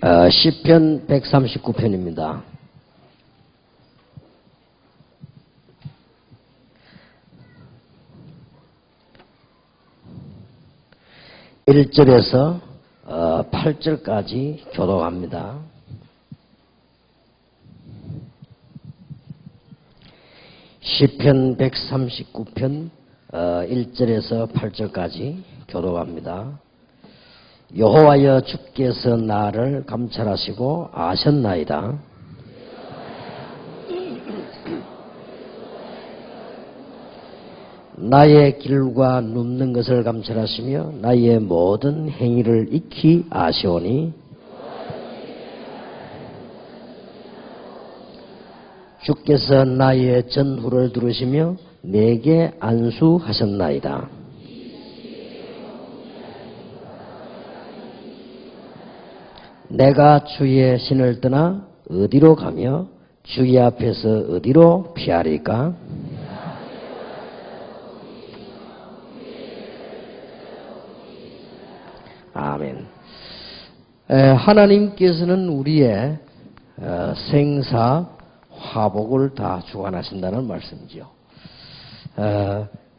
시편 139편입니다. (1절에서) 8절까지 교독합니다. 시편 139편 1절에서 8절까지 교독합니다. 여호와여, 주께서 나를 감찰하시고 아셨나이다. 나의 길과 눕는 것을 감찰하시며 나의 모든 행위를 익히 아시오니 주께서 나의 전후를 들으시며 내게 안수하셨나이다. 내가 주의 신을 떠나 어디로 가며 주의 앞에서 어디로 피하리까? 아멘. 하나님께서는 우리의 생사 화복을 다 주관하신다는 말씀이죠.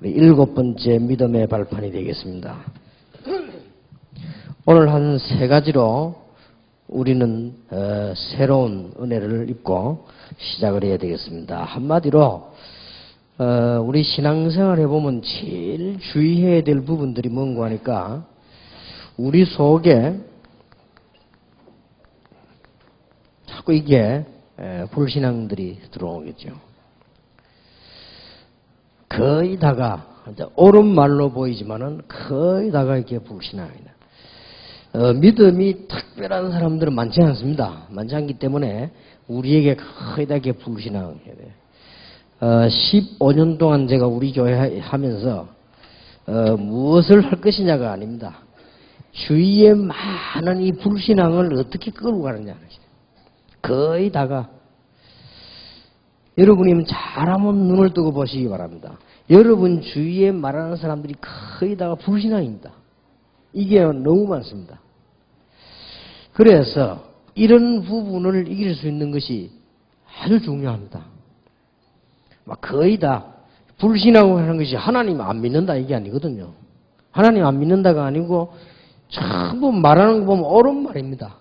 우리 7번째 믿음의 발판이 되겠습니다. 오늘 한 3가지로 우리는 새로운 은혜를 입고 시작을 해야 되겠습니다. 한마디로 우리 신앙생활 해보면 제일 주의해야 될 부분들이 뭔가 하니까 우리 속에 자꾸 이게 불신앙들이 들어오겠죠. 거의 다가 옳은 말로 보이지만은 거의 다가 이게 불신앙이다. 믿음이 특별한 사람들은 많지 않습니다. 많지 않기 때문에 우리에게 거의 다 이게 불신앙해야 돼요. 15년 동안 제가 우리 교회 하면서 무엇을 할 것이냐가 아닙니다. 주위에 많은 이 불신앙을 어떻게 끌고 가느냐. 거의 다가 여러분이 잘하면 눈을 뜨고 보시기 바랍니다. 여러분 주위에 말하는 사람들이 거의 다가 불신앙입니다. 이게 너무 많습니다. 그래서 이런 부분을 이길 수 있는 것이 아주 중요합니다. 막 거의 다 불신앙을 하는 것이 하나님 안 믿는다 이게 아니거든요. 하나님 안 믿는다가 아니고 전부 말하는 거 보면 옳은 말입니다.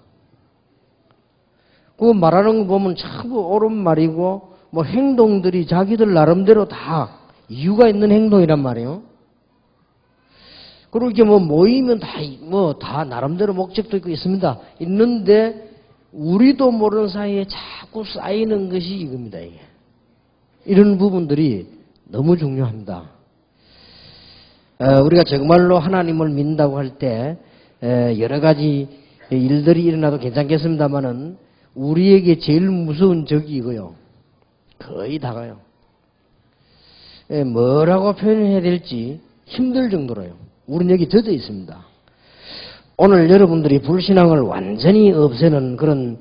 그 말하는 거 보면 전부 옳은 말이고 뭐 행동들이 자기들 나름대로 다 이유가 있는 행동이란 말이에요. 그리고 이게 뭐 모이면 다 나름대로 목적도 있고 있습니다. 있는데 우리도 모르는 사이에 자꾸 쌓이는 것이 이겁니다. 이게. 이런 부분들이 너무 중요합니다. 우리가 정말로 하나님을 믿는다고 할 때 여러 가지 일들이 일어나도 괜찮겠습니다만은 우리에게 제일 무서운 적이 이거요. 거의 다가요. 뭐라고 표현해야 될지 힘들 정도로요. 우리는 여기 젖어 있습니다. 오늘 여러분들이 불신앙을 완전히 없애는 그런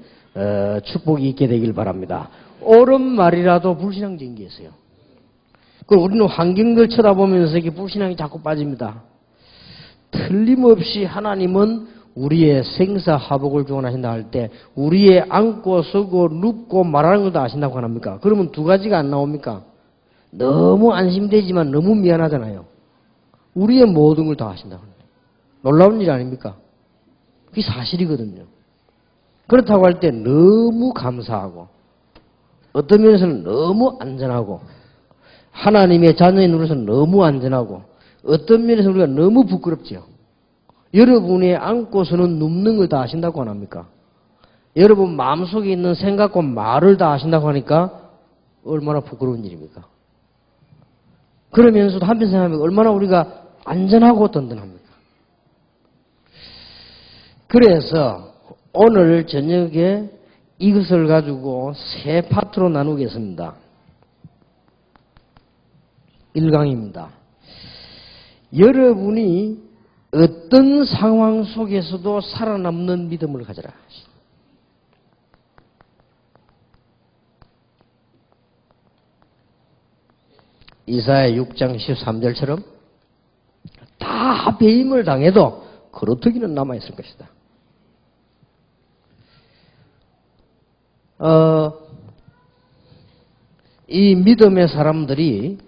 축복이 있게 되길 바랍니다. 옳은 말이라도 불신앙적인 게 있어요. 그리고 우리는 환경을 쳐다보면서 이게 불신앙이 자꾸 빠집니다. 틀림없이 하나님은 우리의 생사화복을 주관하신다 할 때 우리의 앉고 서고 눕고 말하는 것도 아신다고 합니까? 그러면 2가지가 안 나옵니까? 너무 안심되지만 너무 미안하잖아요. 우리의 모든 걸 다 아신다고 합니다. 놀라운 일 아닙니까? 그게 사실이거든요. 그렇다고 할 때 너무 감사하고 어떤 면에서는 너무 안전하고 하나님의 자녀의 눈에서는 너무 안전하고 어떤 면에서는 우리가 너무 부끄럽죠. 여러분의 앉고서는 눕는 걸 다 아신다고 안 합니까? 여러분 마음속에 있는 생각과 말을 다 아신다고 하니까 얼마나 부끄러운 일입니까? 그러면서도 한편 생각하면 얼마나 우리가 안전하고 든든합니까? 그래서 오늘 저녁에 이것을 가지고 3파트로 나누겠습니다. 1강입니다. 여러분이 어떤 상황 속에서도 살아남는 믿음을 가져라. 이사야 6장 13절처럼 다 배임을 당해도 그루터기는 남아있을 것이다. 이 믿음의 사람들이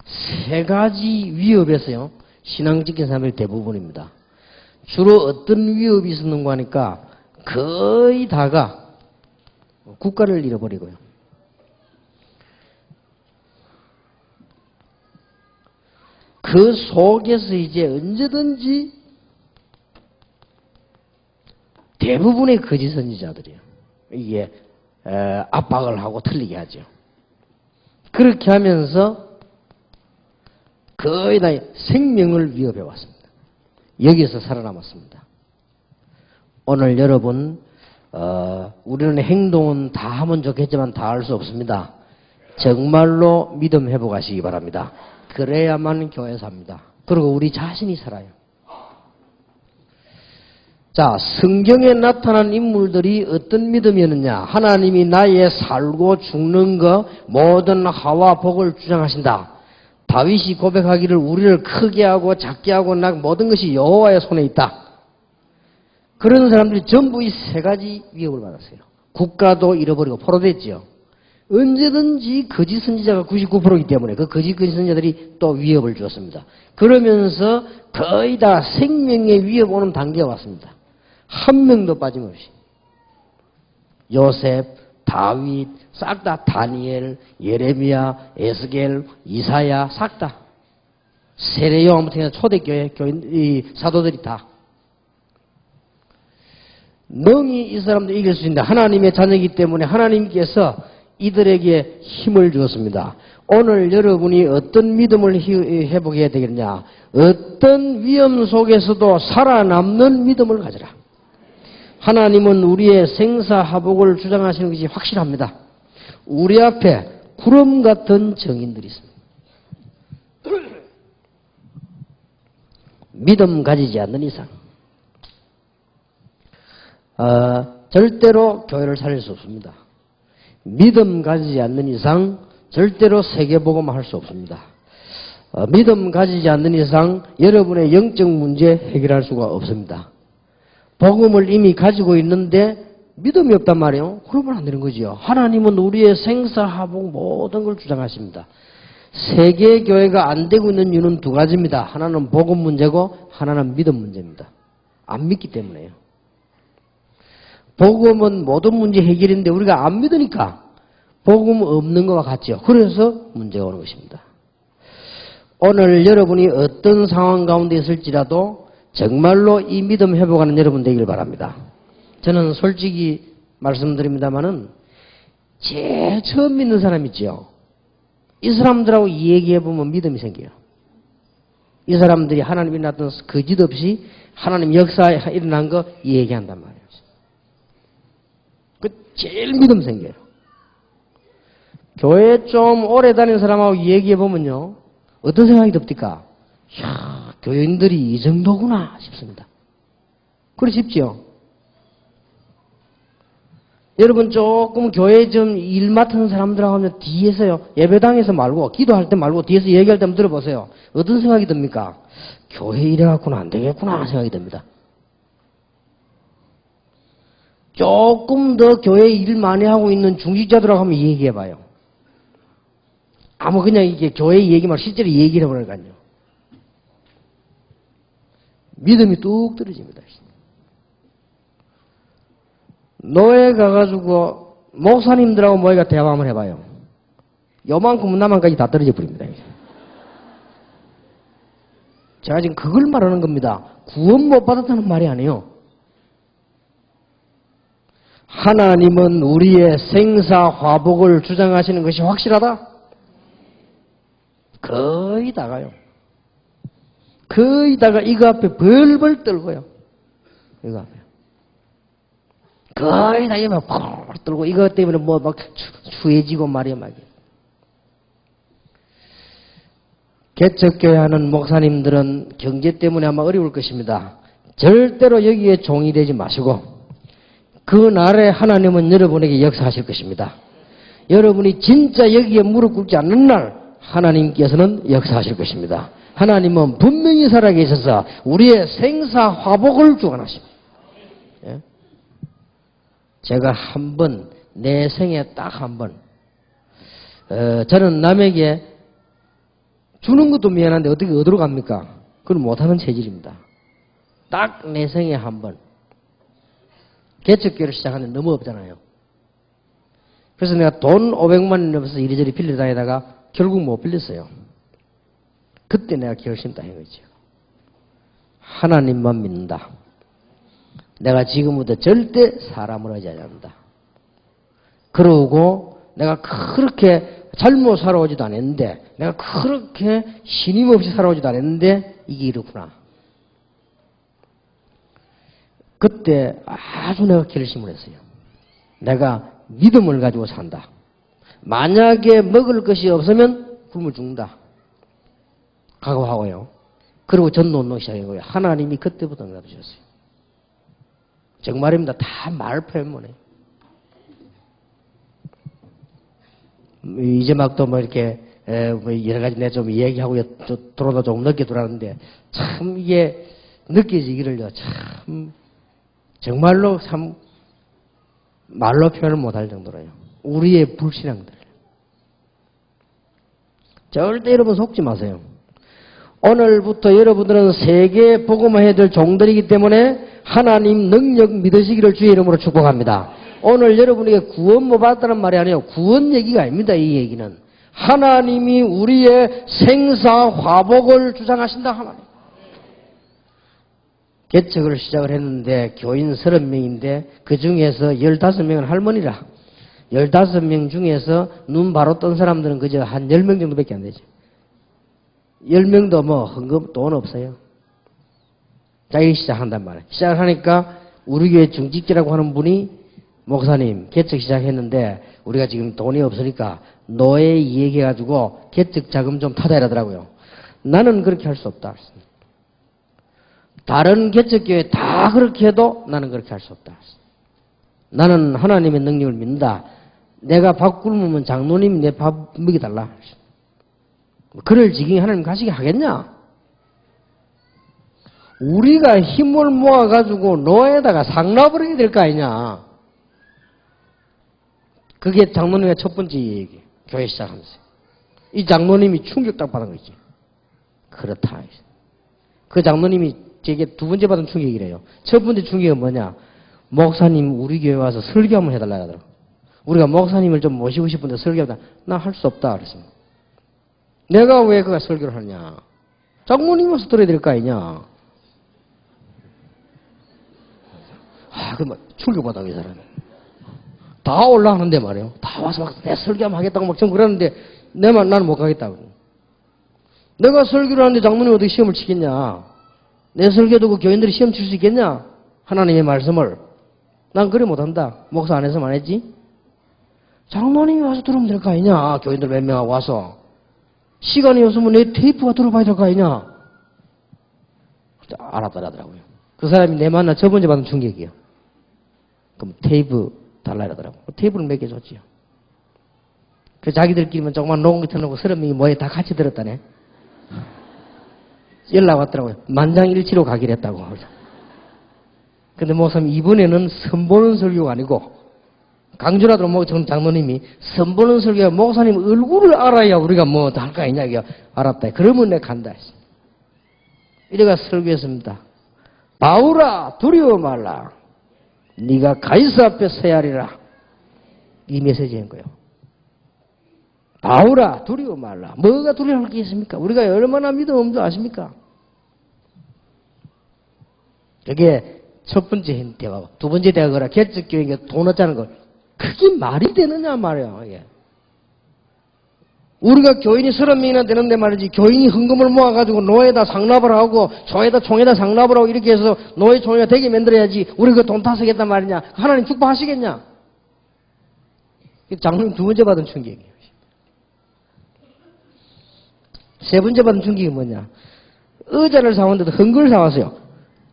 세 가지 위협에서요, 신앙 지킨 사람들이 대부분입니다. 주로 어떤 위협이 있었는가 하니까 거의 다가 국가를 잃어버리고요. 그 속에서 이제 언제든지 대부분의 거짓 선지자들이에요. 이게 압박을 하고 틀리게 하죠. 그렇게 하면서 거의 다 생명을 위협해 왔습니다. 여기서 살아남았습니다. 오늘 여러분 우리는 행동은 다 하면 좋겠지만 다 할 수 없습니다. 정말로 믿음 회복하시기 바랍니다. 그래야만 교회 삽니다. 그리고 우리 자신이 살아요. 자, 성경에 나타난 인물들이 어떤 믿음이었느냐? 하나님이 나의 살고 죽는 것 모든 하와 복을 주장하신다. 다윗이 고백하기를 우리를 크게 하고 작게 하고 모든 것이 여호와의 손에 있다. 그런 사람들이 전부 이 세 가지 위협을 받았어요. 국가도 잃어버리고 포로됐죠. 언제든지 거짓 선지자가 99%이기 때문에 그 거짓 선지자들이 또 위협을 주었습니다. 그러면서 거의 다 생명의 위협 오는 단계가 왔습니다. 한 명도 빠짐없이. 요셉, 다윗, 싹 다 다니엘, 예레미야, 에스겔, 이사야 싹 다. 세례요한부터 초대교회 교인, 사도들이 다. 능히 이 사람도 이길 수 있는데 하나님의 자녀이기 때문에 하나님께서 이들에게 힘을 주었습니다. 오늘 여러분이 어떤 믿음을 회복해야 되겠냐? 어떤 위험 속에서도 살아남는 믿음을 가져라. 하나님은 우리의 생사화복을 주장하시는 것이 확실합니다. 우리 앞에 구름 같은 증인들이 있습니다. 믿음 가지지 않는 이상 절대로 교회를 살릴 수 없습니다. 믿음 가지지 않는 이상 절대로 세계복음 할 수 없습니다. 믿음 가지지 않는 이상 여러분의 영적 문제 해결할 수가 없습니다. 복음을 이미 가지고 있는데 믿음이 없단 말이에요. 그러면 안 되는 거지요. 하나님은 우리의 생사화복 모든 걸 주장하십니다. 세계교회가 안 되고 있는 이유는 두 가지입니다. 하나는 복음 문제고 하나는 믿음 문제입니다. 안 믿기 때문에요. 복음은 모든 문제 해결인데 우리가 안 믿으니까 복음 없는 것과 같죠. 그래서 문제가 오는 것입니다. 오늘 여러분이 어떤 상황 가운데 있을지라도 정말로 이 믿음 회복하는 여러분 되길 바랍니다. 저는 솔직히 말씀드립니다마는 제일 처음 믿는 사람 있죠. 이 사람들하고 얘기해보면 믿음이 생겨요. 이 사람들이 하나님이 나타나서 거짓 없이 하나님 역사에 일어난 거 얘기한단 말이에요. 그 제일 믿음 생겨요. 교회 좀 오래 다닌 사람하고 얘기해보면요. 어떤 생각이 듭니까? 이야, 교인들이 이 정도구나 싶습니다. 그래 싶지요? 여러분 조금 교회 좀 일 맡은 사람들하고 하면 뒤에서요. 예배당에서 말고 기도할 때 말고 뒤에서 얘기할 때 한번 들어보세요. 어떤 생각이 듭니까? 교회 이래갖고는 안 되겠구나 생각이 듭니다. 조금 더 교회 일 많이 하고 있는 중직자들하고 한번 얘기해봐요. 아무 그냥 이게 교회 얘기 말고 실제로 얘기를 해보니까요. 믿음이 뚝 떨어집니다. 노예 가가지고 목사님들하고 모여가 대화 한번 해봐요. 요만큼 나만까지 다 떨어져 버립니다. 제가 지금 그걸 말하는 겁니다. 구원 못 받았다는 말이 아니에요. 하나님은 우리의 생사화복을 주장하시는 것이 확실하다? 거의 다가요. 거의 다가 이거 앞에 벌벌 떨고요. 이거 앞에. 거의 다 이거 막 떨고 이것 때문에 뭐 막 추해지고 말이야 말이야. 개척교회 하는 목사님들은 경제 때문에 아마 어려울 것입니다. 절대로 여기에 종이 되지 마시고 그 날에 하나님은 여러분에게 역사하실 것입니다. 여러분이 진짜 여기에 무릎 꿇지 않는 날 하나님께서는 역사하실 것입니다. 하나님은 분명히 살아계셔서 우리의 생사화복을 주관하십니다. 예? 제가 한번 내 생에 딱 한 번. 저는 남에게 주는 것도 미안한데 어떻게 얻으러 갑니까? 그건 못하는 체질입니다. 딱 내 생에 한 번. 개척교회를 시작하는데 너무 없잖아요. 그래서 내가 돈 500만 원 넘어서 이리저리 빌려 다니다가 결국 못 빌렸어요. 그때 내가 결심 딱 한 거죠. 하나님만 믿는다. 내가 지금부터 절대 사람을 의지하지 않는다. 그러고 내가 그렇게 잘못 살아오지도 않았는데, 내가 그렇게 신임 없이 살아오지도 않았는데 이게 이렇구나. 그때 아주 내가 결심을 했어요. 내가 믿음을 가지고 산다. 만약에 먹을 것이 없으면 굶어 죽는다. 각오하고요. 그리고 전도운동 시작한 거예요. 하나님이 그때부터 응답주셨어요. 정말입니다. 다 말 표현만 해요. 이제 막 또 뭐 이렇게 여러 가지 내가 좀 얘기하고 들어오다 조금 늦게 들어왔는데 참 이게 느껴지기를요. 참 정말로 참 말로 표현을 못할 정도로요. 우리의 불신앙들. 절대 여러분 속지 마세요. 오늘부터 여러분들은 세계 복음화 해야 될 종들이기 때문에 하나님 능력 믿으시기를 주의 이름으로 축복합니다. 오늘 여러분에게 구원 못 받았다는 말이 아니에요. 구원 얘기가 아닙니다. 이 얘기는. 하나님이 우리의 생사 화복을 주장하신다. 하나님. 개척을 시작을 했는데 교인 30명인데 그 중에서 15명은 할머니라. 15명 중에서 눈 바로 뜬 사람들은 그저 한 10명 정도밖에 안 되죠. 10명도 뭐 헌금 돈 없어요. 자기 시작한단 말이에요. 시작을 하니까 우리 교회 중직지라고 하는 분이 목사님 개척 시작했는데 우리가 지금 돈이 없으니까 노예 얘기해가지고 개척 자금 좀 타다 이러더라고요. 나는 그렇게 할 수 없다. 다른 개척교회 다 그렇게 해도 나는 그렇게 할 수 없다. 나는 하나님의 능력을 믿는다. 내가 밥 굶으면 장로님이 내 밥 먹여달라. 그럴 지경이 하나님 가시게 하겠냐? 우리가 힘을 모아가지고 노예에다가 상납을 해야 될 거 아니냐? 그게 장로님의 첫 번째 얘기. 교회 시작하면서. 이 장로님이 충격 딱 받은 거지. 그렇다. 그 장로님이 제게 두 번째 받은 충격이래요. 첫 번째 충격은 뭐냐? 목사님 우리 교회 와서 설교 한번 해달라 하더라고. 우리가 목사님을 좀 모시고 싶은데 설교하다. 나 할 수 없다. 그랬습니다. 내가 왜 그가 설교를 하냐? 장모님 와서 들어야 될 거 아니냐? 그럼 충격받아, 이 사람이. 다 올라가는데 말이에요. 다 와서 막 내 설교 한번 하겠다고 막 전 그러는데 나는 못 가겠다고. 내가 설교를 하는데 장모님이 어떻게 시험을 치겠냐? 내 설교 듣고 교인들이 시험 칠 수 있겠냐? 하나님의 말씀을. 난 그래 못한다. 목사 안에서만 했지? 장모님이 와서 들으면 될 거 아니냐? 교인들 몇 명하고 와서. 시간이 없으면 내 테이프가 들어봐야 될 거 아니냐? 알았더라고요. 그 사람이 내 만나 첫 번째 받은 충격이에요. 그럼 테이프 달라 이러더라고요. 테이프를 몇 개 줬지요. 그 자기들끼리만 조그만 녹음기 틀어놓고 30명이 뭐에 다 같이 들었다네. 연락 왔더라고요. 만장일치로 가기로 했다고. 근데 목사님 이번에는 선보는 설교가 아니고 강조라도 뭐 장로님이 선보는 설교가 목사님 얼굴을 알아야 우리가 뭐 다 할 거 아니냐. 이게 알았다. 그러면 내가 간다 했어. 이래가 설교했습니다. 바울아 두려워 말라. 네가 가이사 앞에 서야 하리라. 이 메시지인 거예요. 바울아 두려워 말라. 뭐가 두려워할 게 있습니까? 우리가 얼마나 믿음 없는 줄 아십니까? 그게 첫 번째 대화. 두 번째 대화가 개척교회에 돈 얻자는 걸 그게 말이 되느냐 말이야. 이게. 우리가 교인이 30명이나 되는데 말이지 교인이 헌금을 모아가지고 노예에다 상납을 하고 총에다 상납을 하고 이렇게 해서 노예 총회가 되게 만들어야지 우리 그 돈 다 쓰겠단 말이냐. 하나님 축복하시겠냐. 장로님 두 번째 받은 충격이에요. 세 번째 받은 충격이 뭐냐. 의자를 사왔는데도 헌금을 사왔어요.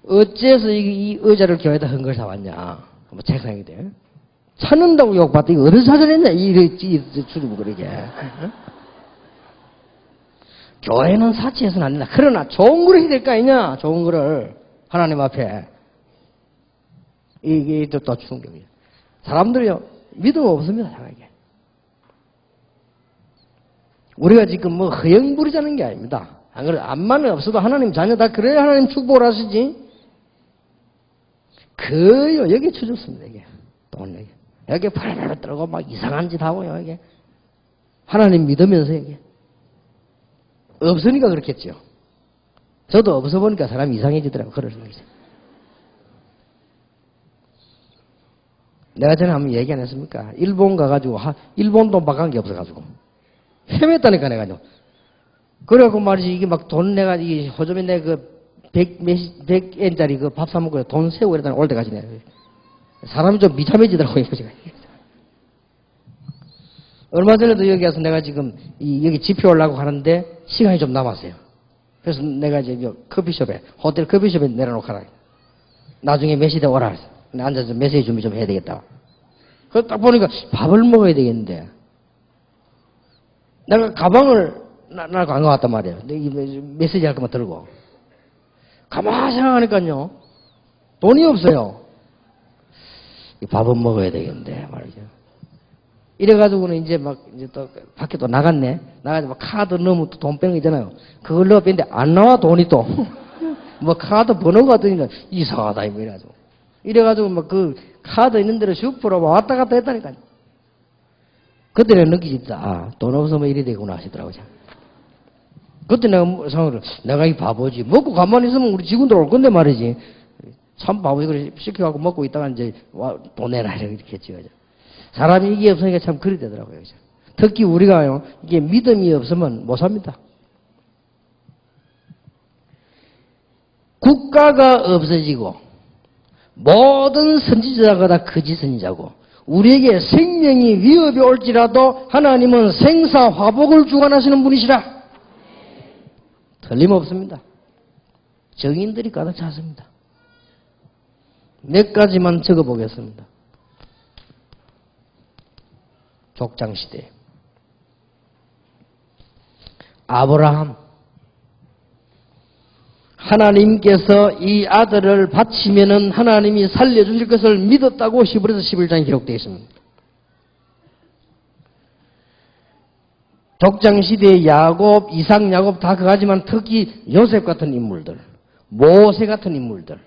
어째서 이 의자를 교회에다 헌금을 사왔냐. 한번 책상에 돼. 찾는다고 욕받다. 이거 어디서 찾아냈냐. 이 주르고 그러게. 교회는 사치해서는 안 된다. 그러나 좋은 걸 해야 될 거 아니냐. 좋은 거를. 하나님 앞에. 이게 또 충격이에요. 사람들이요. 믿음 없습니다, 사람에게. 우리가 지금 뭐 허영 부리자는 게 아닙니다. 안 그래, 암만 없어도 하나님 자녀 다 그래야 하나님 축복을 하시지. 그요, 여기 쳐줬습니다, 이게. 돈 여기. 여기 팔팔 떨고 막 이상한 짓 하고요, 이게. 하나님 믿으면서 이게. 없으니까 그렇겠죠. 저도 없어 보니까 사람이 이상해지더라고요. 그러는 거죠. 내가 전에 한번 얘기 안 했습니까? 일본 가가지고, 일본 돈 바간 게 없어가지고. 헤맸다니까, 내가. 그래갖고 말이지, 이게 막 돈 내가, 이 호점에 내 그 100엔짜리 그 밥 사먹고 돈 세우고 이러다 올 때까지 내. 사람이 좀 미참해지더라고요, 이거 제가. 얼마 전에도 여기 와서 내가 지금 여기 집회 오려고 하는데 시간이 좀 남았어요. 그래서 내가 이제 커피숍에, 호텔 커피숍에 내려놓거라. 나중에 몇 시대 오라. 앉아서 메시지 준비 좀 해야 되겠다. 그래서 딱 보니까 밥을 먹어야 되겠는데. 내가 가방을 나고 안 가왔단 말이에요. 메시지 할 것만 들고. 가만히 생각하니까요. 돈이 없어요. 밥은 먹어야 되겠는데, 말이죠. 이래가지고는 이제 막, 이제 또, 밖에 또 나갔네. 나가서 막 카드 넣으면 또 돈 빼는 거 있잖아요. 그걸 넣었는데 안 나와, 돈이 또. 뭐 카드 번호가 뜨니까 이상하다, 이래가지고. 이래가지고 막 그 카드 있는 대로 슈퍼로 왔다 갔다 했다니까요. 그때 내가 느끼지, 아, 돈 없으면 이래 되구나 하시더라고요. 그때 내가 생각을, 내가 이 바보지. 먹고 가만히 있으면 우리 직원들 올 건데 말이지. 참 바보지. 그래, 시켜갖고 먹고 있다가 이제, 와, 돈 내라. 이렇게 했지. 사람이 이게 없으니까 참 그리 되더라고요. 특히 우리가요, 이게 믿음이 없으면 못 삽니다. 국가가 없어지고, 모든 선지자가 다 거짓 선지자고, 우리에게 생명이 위협이 올지라도 하나님은 생사화복을 주관하시는 분이시라. 틀림없습니다. 정인들이 가득 찼습니다. 몇 가지만 적어보겠습니다. 족장시대 아브라함, 하나님께서 이 아들을 바치면은 하나님이 살려주실 것을 믿었다고 히브리서 11장에 기록되어 있습니다. 족장시대의 야곱, 이삭, 야곱 다 그하지만 특히 요셉 같은 인물들, 모세 같은 인물들,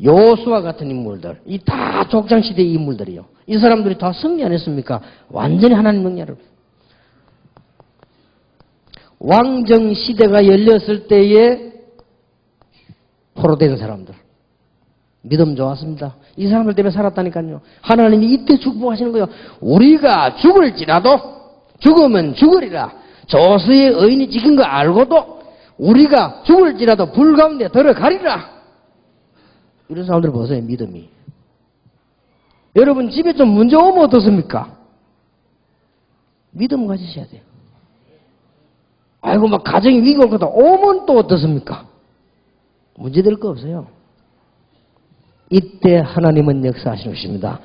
요수아 같은 인물들, 이 다 족장시대의 인물들이요. 이 사람들이 다 승리 안 했습니까? 완전히 하나님 능력을. 왕정시대가 열렸을 때에 포로된 사람들. 믿음 좋았습니다. 이 사람들 때문에 살았다니까요. 하나님이 이때 축복하시는 거예요. 우리가 죽을지라도 죽으면 죽으리라. 조수의 의인이 지킨 거 알고도 우리가 죽을지라도 불 가운데 들어가리라. 이런 사람들 보세요, 믿음이. 여러분 집에 좀 문제 오면 어떻습니까? 믿음 가지셔야 돼요. 아이고 막 가정이 위기 올 거다 오면 또 어떻습니까? 문제될 거 없어요. 이때 하나님은 역사하시는 것입니다.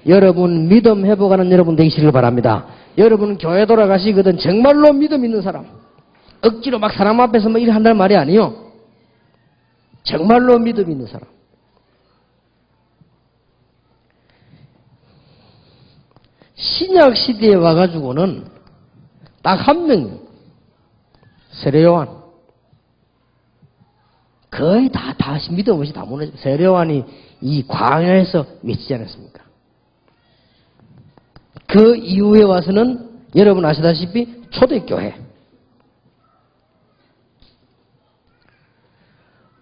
여러분 믿음 회복하는 여러분 되시길 바랍니다. 여러분 교회 돌아가시거든 정말로 믿음 있는 사람, 억지로 막 사람 앞에서 뭐 일을 한다는 말이 아니요. 정말로 믿음 있는 사람. 신약 시대에 와가지고는 딱 한 명, 세례요한. 거의 다 믿음 없이 다 무너져. 세례요한이 이 광야에서 외치지 않았습니까? 그 이후에 와서는 여러분 아시다시피 초대교회.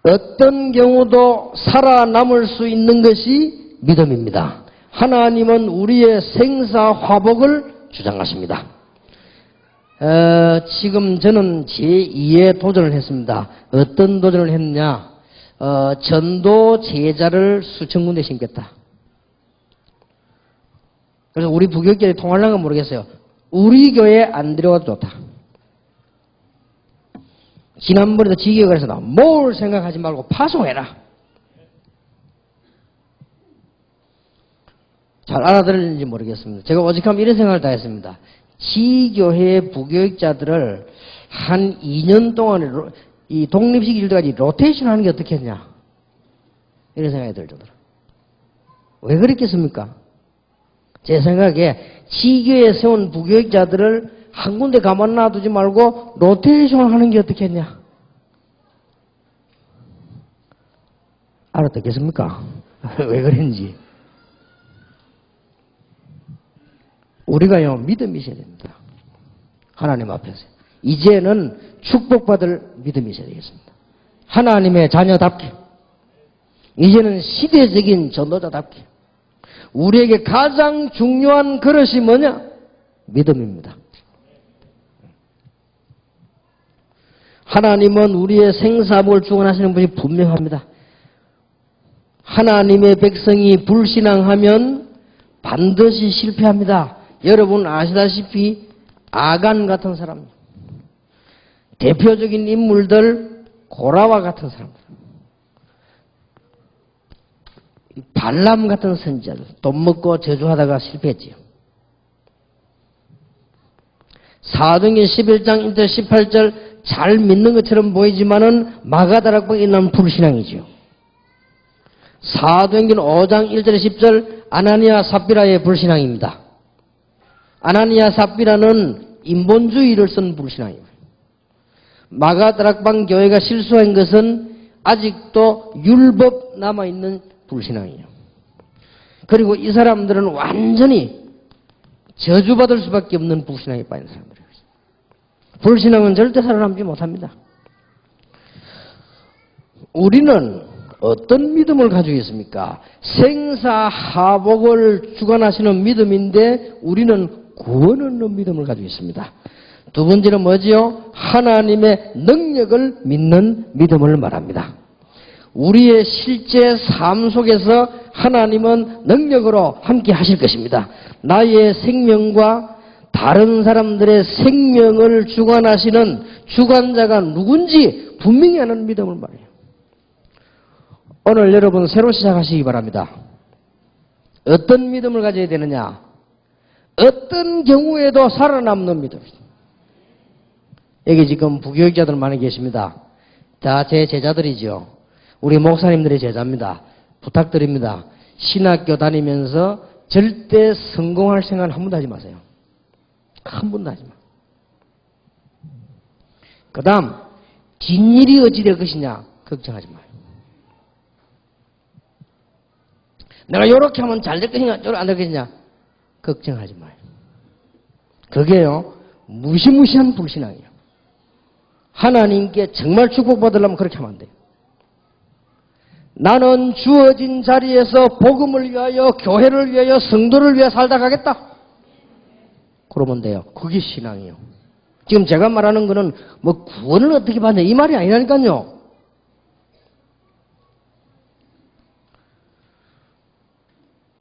어떤 경우도 살아남을 수 있는 것이 믿음입니다. 하나님은 우리의 생사화복을 주장하십니다. 지금 저는 제2의 도전을 했습니다. 어떤 도전을 했느냐? 전도 제자를 수천 군데 심겠다. 그래서 우리 부교육계에 통할랑은 모르겠어요. 우리 교회에 안 들어가도 좋다. 지난번에도 지교육에서 뭘 생각하지 말고 파송해라. 잘 알아들을지 모르겠습니다. 제가 오직하면 이런 생각을 다 했습니다. 지교회 부교육자들을 한 2년 동안에 이 독립시킬 때까지 로테이션 하는 게 어떻겠냐. 이런 생각이 들더라고요. 왜 그랬겠습니까? 제 생각에 지교에 세운 부교육자들을 한 군데 가만 놔두지 말고 로테이션을 하는 게 어떻겠냐? 알아듣겠습니까? 왜 그랬는지. 우리가요, 믿음이 있어야 됩니다. 하나님 앞에서. 이제는 축복받을 믿음이 있어야 되겠습니다. 하나님의 자녀답게. 이제는 시대적인 전도자답게. 우리에게 가장 중요한 그릇이 뭐냐? 믿음입니다. 하나님은 우리의 생사복을 주관하시는 분이 분명합니다. 하나님의 백성이 불신앙하면 반드시 실패합니다. 여러분 아시다시피 아간 같은 사람, 대표적인 인물들 고라와 같은 사람들, 발람 같은 선지자들, 돈 먹고 저주하다가 실패했지요. 사도행전 11장 1절 18절 잘 믿는 것처럼 보이지만은 마가다락방에 있는 불신앙이지요. 사도행전 5장 1절 10절 아나니아 삽비라의 불신앙입니다. 아나니아 삽비라는 인본주의를 쓴 불신앙입니다. 마가다락방 교회가 실수한 것은 아직도 율법 남아있는 불신앙이에요. 그리고 이 사람들은 완전히 저주받을 수밖에 없는 불신앙에 빠진 사람들이에요. 불신앙은 절대 살아남지 못합니다. 우리는 어떤 믿음을 가지고 있습니까? 생사하복을 주관하시는 믿음인데 우리는 구원 얻는 믿음을 가지고 있습니다. 두 번째는 뭐지요? 하나님의 능력을 믿는 믿음을 말합니다. 우리의 실제 삶 속에서 하나님은 능력으로 함께 하실 것입니다. 나의 생명과 다른 사람들의 생명을 주관하시는 주관자가 누군지 분명히 아는 믿음을 말해요. 오늘 여러분 새로 시작하시기 바랍니다. 어떤 믿음을 가져야 되느냐? 어떤 경우에도 살아남는 믿음. 여기 지금 부교육자들 많이 계십니다. 다 제 제자들이죠. 우리 목사님들의 제자입니다. 부탁드립니다. 신학교 다니면서 절대 성공할 생각은 한 번도 하지 마세요. 한 번도 하지 마. 그 다음 뒷일이 어찌 될 것이냐 걱정하지 마요. 내가 이렇게 하면 잘 될 것이냐 저렇게 안 될 것이냐 걱정하지 마요. 그게요 무시무시한 불신앙이에요. 하나님께 정말 축복받으려면 그렇게 하면 안 돼요. 나는 주어진 자리에서 복음을 위하여 교회를 위하여 성도를 위해 살다 가겠다. 그러면 돼요. 그게 신앙이에요. 지금 제가 말하는 거는 뭐 구원을 어떻게 받냐 이 말이 아니라니까요.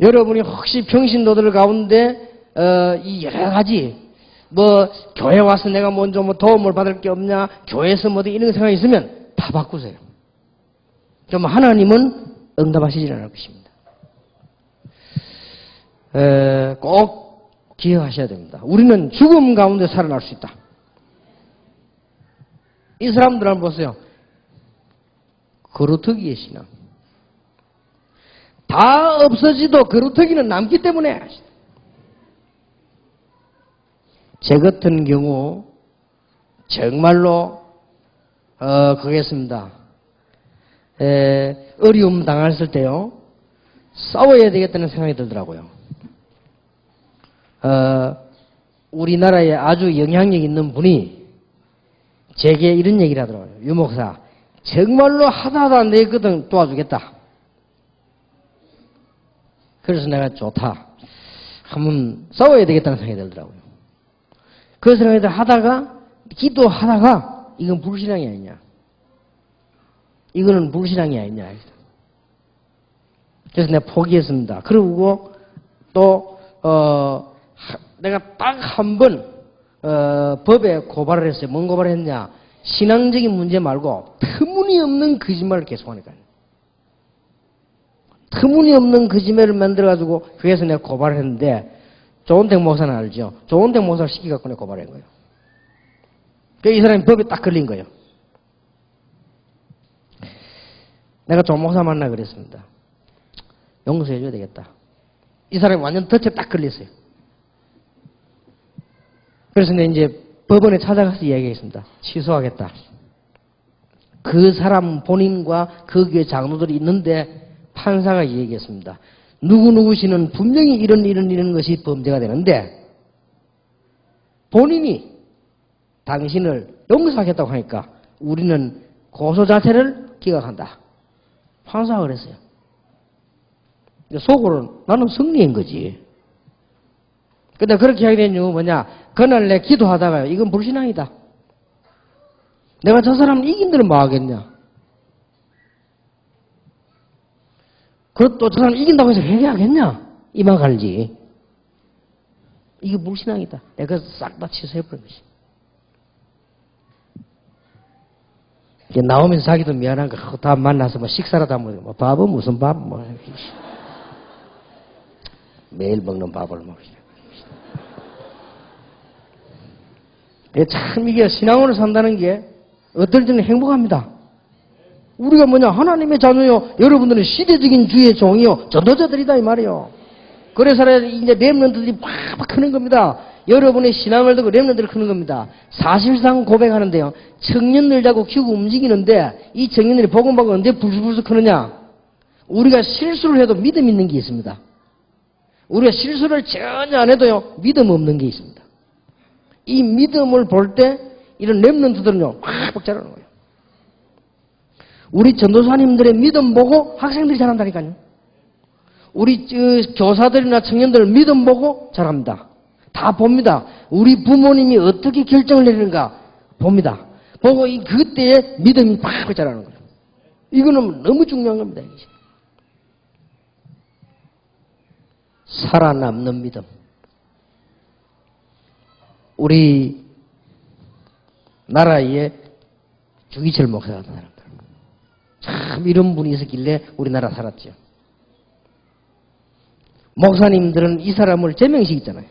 여러분이 혹시 평신도들 가운데 이 여러 가지 뭐 교회 와서 내가 먼저 뭐 도움을 받을 게 없냐 교회에서 뭐 이런 생각이 있으면 다 바꾸세요. 좀 하나님은 응답하시지 않을 것입니다. 꼭 기억하셔야 됩니다. 우리는 죽음 가운데 살아날 수 있다. 이 사람들 한번 보세요. 거루터기의 신앙. 다 없어지도 거루터기는 남기 때문에. 제 같은 경우 정말로 그겠습니다. 어려움 당했을 때요 싸워야 되겠다는 생각이 들더라고요. 우리나라에 아주 영향력 있는 분이 제게 이런 얘기를 하더라고요. 유 목사 정말로 하다 안 되거든 도와주겠다. 그래서 내가 좋다. 한번 싸워야 되겠다는 생각이 들더라고요. 그 생각을 하다가 기도하다가 이건 불신앙이 아니냐. 이거는 불신앙이 아니냐. 그래서 내가 포기했습니다. 그러고 또 내가 딱 한 번 법에 고발을 했어요. 뭔 고발을 했냐. 신앙적인 문제 말고 터무니없는 거짓말을 계속하니까요. 터무니없는 거짓말을 만들어가지고 그래서 내가 고발을 했는데 조은택 목사는 알죠. 조은택 목사를 시키갖고 내가 고발한 거예요. 그러니까 이 사람이 법에 딱 걸린 거예요. 내가 조 목사 만나 그랬습니다. 용서해줘야 되겠다. 이 사람이 완전 덫에 딱 걸렸어요. 그래서 이제 법원에 찾아가서 이야기했습니다. 취소하겠다. 그 사람 본인과 그 교회 장로들이 있는데 판사가 얘기했습니다. 누구누구 씨는 분명히 이런 것이 범죄가 되는데 본인이 당신을 용서하겠다고 하니까 우리는 고소 자체를 기각한다. 판사가 그랬어요. 속으로 나는 승리인 거지. 근데 그렇게 하게 된 이유가 뭐냐? 그날 내 기도하다가요. 이건 불신앙이다. 내가 저 사람을 이긴 데는 뭐 하겠냐? 그리고 또 저 사람 이긴다고 해서 회개하겠냐? 이만 갈지. 이게 불신앙이다. 내가 싹 다 취소해버린 것이. 나오면서 자기도 미안한 거, 다 만나서 뭐 식사라도 한번, 뭐 밥은 무슨 밥, 뭐. 매일 먹는 밥을 먹으시네. 참 이게 신앙으로 산다는 게 어떨 때는 행복합니다. 우리가 뭐냐, 하나님의 자녀요, 여러분들은 시대적인 주의 종이요, 전도자들이다 이 말이요. 그래서 이제 렘넌트들이 팍팍 크는 겁니다. 여러분의 신앙을 두고 렘넌트를 크는 겁니다. 사실상 고백하는데요, 청년들 자꾸 키우고 움직이는데 이 청년들이 복음받고 언제 불쑥불쑥 크느냐? 우리가 실수를 해도 믿음 있는 게 있습니다. 우리가 실수를 전혀 안 해도요, 믿음 없는 게 있습니다. 이 믿음을 볼 때 이런 렘넌트들은요, 팍팍 자라는 거예요. 우리 전도사님들의 믿음 보고 학생들이 자란다니까요. 우리 교사들이나 청년들 믿음 보고 자랍니다. 다 봅니다. 우리 부모님이 어떻게 결정을 내리는가 봅니다. 보고 그때의 믿음이 팍 자라는 거예요. 이거는 너무 중요한 겁니다. 이게. 살아남는 믿음. 우리 나라에 주기철 목사 같은 사람들. 참 이런 분이 있었길래 우리나라 살았죠. 목사님들은 이 사람을 제명시키잖아요.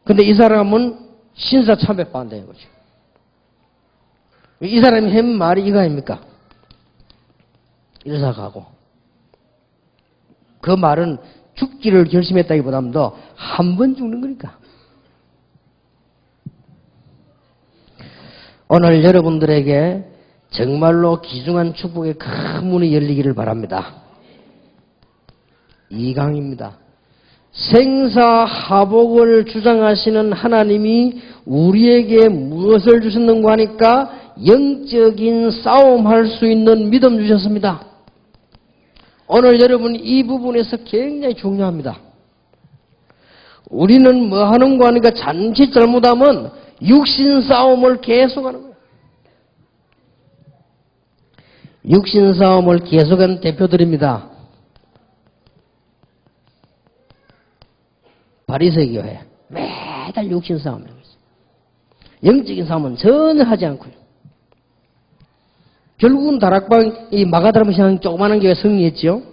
근데 이 사람은 신사참배 반대인 거죠. 이 사람이 한 말이 이거 아닙니까? 일사가고. 그 말은 죽기를 결심했다기보다는 더 한 번 죽는 거니까. 오늘 여러분들에게 정말로 귀중한 축복의 큰 문이 열리기를 바랍니다. 2강입니다. 생사하복을 주장하시는 하나님이 우리에게 무엇을 주셨는가 하니까 영적인 싸움할 수 있는 믿음 주셨습니다. 오늘 여러분 이 부분에서 굉장히 중요합니다. 우리는 뭐 하는가 하니까 잔치 잘못하면 육신 싸움을 계속하는 거예요. 육신 싸움을 계속한 대표들입니다. 바리새 교회 매달 육신 싸움을 하고 있어요. 영적인 싸움은 전혀 하지 않고요. 결국은 다락방 이 마가다람 시장 조그마한 교회 승리했죠.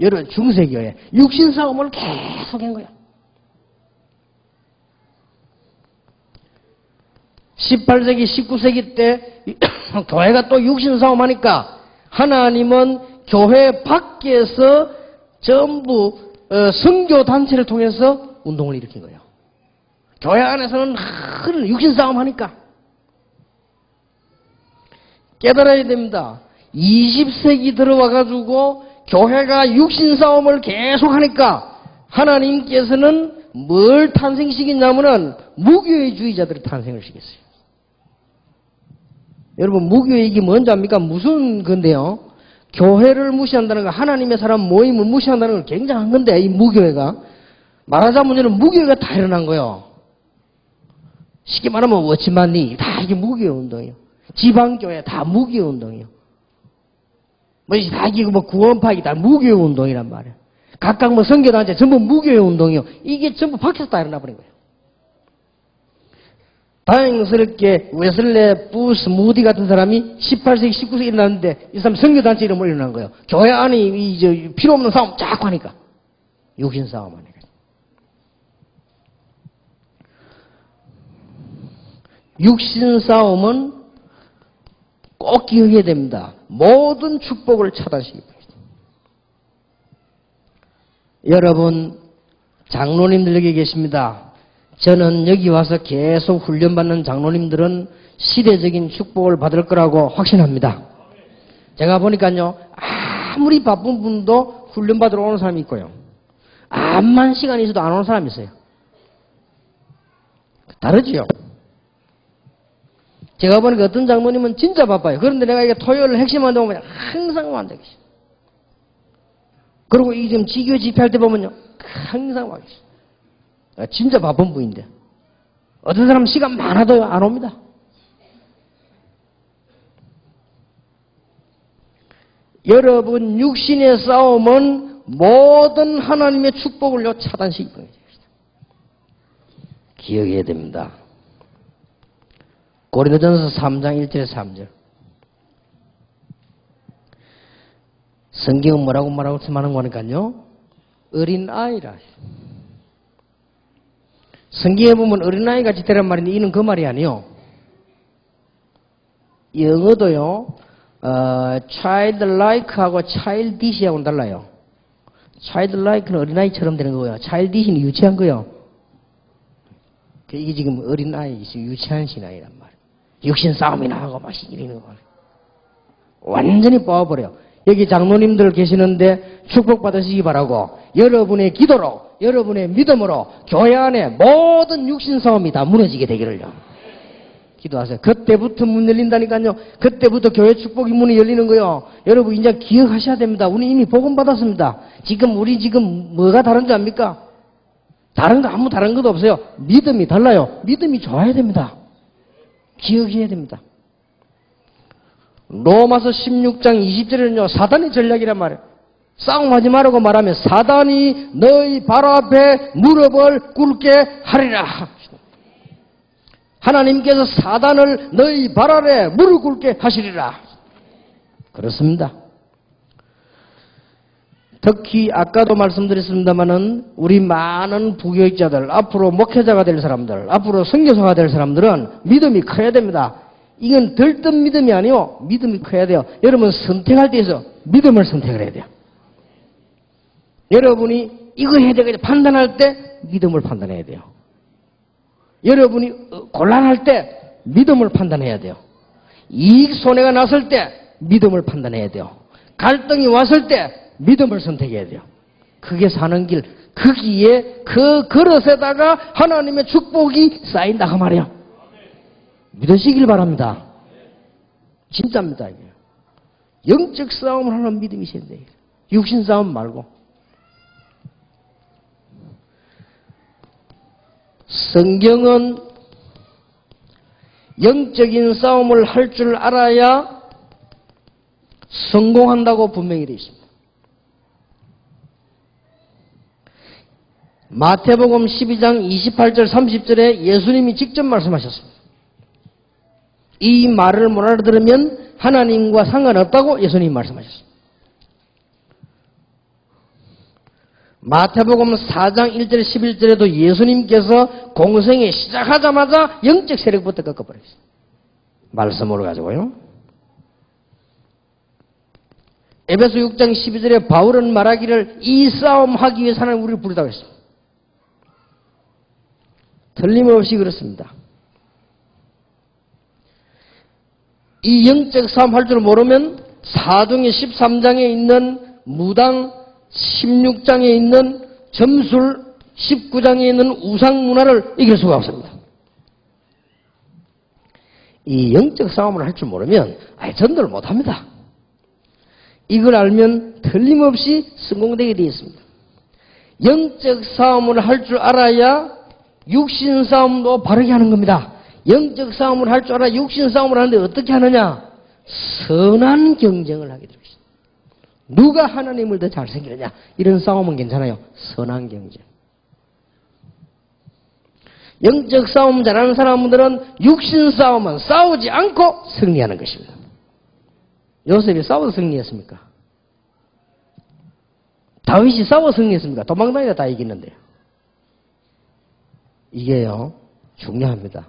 여러 중세 교회 육신 싸움을 계속한 거예요. 18세기, 19세기 때 교회가 또 육신 싸움하니까 하나님은 교회 밖에서 전부 선교 단체를 통해서 운동을 일으킨 거예요. 교회 안에서는 육신 싸움하니까 깨달아야 됩니다. 20세기 들어와가지고 교회가 육신 싸움을 계속하니까 하나님께서는 뭘 탄생시켰냐면은 무교회주의자들을 탄생을 시켰어요. 여러분 무교회 이게 뭔지 압니까? 무슨 건데요? 교회를 무시한다는 거, 하나님의 사람 모임을 무시한다는 건 굉장한 건데, 이 무교회가. 말하자면 무교회가 다 일어난 거예요. 쉽게 말하면 워치만리 다 이게 무교회 운동이에요. 지방교회 다 무교회 운동이에요. 다 이게 구원파기 다 무교회 운동이란 말이에요. 각각 선교단체 전부 무교회 운동이에요. 이게 전부 밖에서 다 일어나 버린 거예요. 다행스럽게 웨슬레, 부스, 무디 같은 사람이 18세기, 19세기 일어났는데 이 사람 선교단체 이름으로 일어난 거예요. 교회 안에 필요 없는 싸움 자꾸 하니까. 육신 싸움 하니까. 육신 싸움은 꼭 기억해야 됩니다. 모든 축복을 차단시키기 바랍니다. 여러분, 장로님들 여기 계십니다. 저는 여기 와서 계속 훈련받는 장로님들은 시대적인 축복을 받을 거라고 확신합니다. 제가 보니까요, 아무리 바쁜 분도 훈련받으러 오는 사람이 있고요. 암만 시간이 있어도 안 오는 사람이 있어요. 다르지요? 제가 보니까 어떤 장모님은 진짜 바빠요. 그런데 내가 이게 토요일 핵심한데 보면 항상 와 앉아 계셔. 그리고 이 지금 지교 집회할 때 보면요, 항상 와 계셔. 진짜 바쁜 분인데. 어떤 사람은 시간 많아도 안 옵니다. 여러분, 육신의 싸움은 모든 하나님의 축복을 차단시키는 거예요. 기억해야 됩니다. 고린도전서 3장 1절에 3절. 성경은 뭐라고 말하는 거니까요? 어린아이라. 성경에 보면 어린아이 같이 되란 말인데 이는 그 말이 아니요. 영어도요. childlike하고 childish하고는 달라요. childlike는 어린아이처럼 되는 거고요. childish는 유치한 거요. 이게 지금 어린아이, 유치한 신앙이란 말이에요. 육신 싸움이나 하고 막 이러는 거. 완전히 뽑아버려요. 여기 장로님들 계시는데 축복받으시기 바라고 여러분의 기도로, 여러분의 믿음으로 교회 안에 모든 육신 싸움이 다 무너지게 되기를요. 기도하세요. 그때부터 문 열린다니까요. 그때부터 교회 축복의 문이 열리는 거요. 여러분 이제 기억하셔야 됩니다. 우리 이미 복음 받았습니다. 우리 지금 뭐가 다른 줄 압니까? 다른 거 아무 다른 것도 없어요. 믿음이 달라요. 믿음이 좋아야 됩니다. 기억해야 됩니다. 로마서 16장 20절에는요. 사단의 전략이란 말이에요. 싸움하지 말라고 말하면 사단이 너희 바로 앞에 무릎을 꿇게 하리라. 하나님께서 사단을 너희 발 아래 무릎 꿇게 하시리라. 그렇습니다. 특히 아까도 말씀드렸습니다마는 우리 많은 부교육자들, 앞으로 목회자가 될 사람들, 앞으로 선교사가 될 사람들은 믿음이 커야 됩니다. 이건 들뜬 믿음이 아니요. 믿음이 커야 돼요. 여러분 선택할 때에서 믿음을 선택을 해야 돼요. 여러분이 이거 해야 되겠다 판단할 때 믿음을 판단해야 돼요. 여러분이 곤란할 때 믿음을 판단해야 돼요. 이익 손해가 났을 때 믿음을 판단해야 돼요. 갈등이 왔을 때 믿음을 선택해야 돼요. 그게 사는 길, 거기에 그 그릇에다가 하나님의 축복이 쌓인다 그 말이에요. 믿으시길 바랍니다. 진짜입니다. 이게. 영적 싸움을 하는 믿음이 있어야 돼요. 육신 싸움 말고. 성경은 영적인 싸움을 할 줄 알아야 성공한다고 분명히 되어 있습니다. 마태복음 12장 28절 30절에 예수님이 직접 말씀하셨습니다. 이 말을 못 알아들으면 하나님과 상관없다고 예수님이 말씀하셨습니다. 마태복음 4장 1절 11절에도 예수님께서 공생에 시작하자마자 영적 세력부터 꺾어버렸어요. 말씀으로 가지고요. 에베소 6장 12절에 바울은 말하기를 이 싸움 하기 위해서 하나님 우리를 부르다고 했습니다. 틀림없이 그렇습니다. 이 영적 싸움 할 줄 모르면 사도행 13장에 있는 무당, 16장에 있는 점술, 19장에 있는 우상 문화를 이길 수가 없습니다. 이 영적 싸움을 할 줄 모르면 전도를 못합니다. 이걸 알면 틀림없이 성공되게 되어 있습니다. 영적 싸움을 할 줄 알아야 육신 싸움도 바르게 하는 겁니다. 영적 싸움을 할 줄 알아 육신 싸움을 하는데 어떻게 하느냐? 선한 경쟁을 하게 되어 있습니다. 누가 하나님을 더 잘생기느냐? 이런 싸움은 괜찮아요. 선한 경쟁. 영적 싸움 잘하는 사람들은 육신 싸움은 싸우지 않고 승리하는 것입니다. 요셉이 싸워서 승리했습니까? 다윗이 싸워 승리했습니까? 도망다니다 다 이기는데요. 이게요, 중요합니다.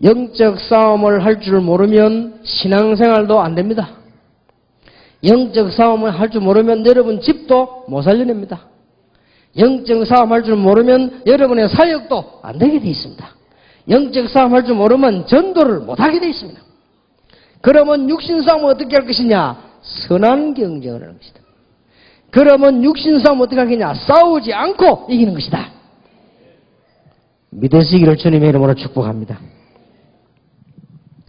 영적 싸움을 할 줄 모르면 신앙생활도 안 됩니다. 영적 싸움을 할 줄 모르면 여러분 집도 못 살려냅니다. 영적 싸움 할 줄 모르면 여러분의 사역도 안 되게 돼 있습니다. 영적 싸움 할 줄 모르면 전도를 못 하게 돼 있습니다. 그러면 육신 싸움을 어떻게 할 것이냐? 선한 경쟁을 하는 것이다. 그러면 육신 싸움 어떻게 하겠냐? 싸우지 않고 이기는 것이다. 믿으시기를 주님의 이름으로 축복합니다.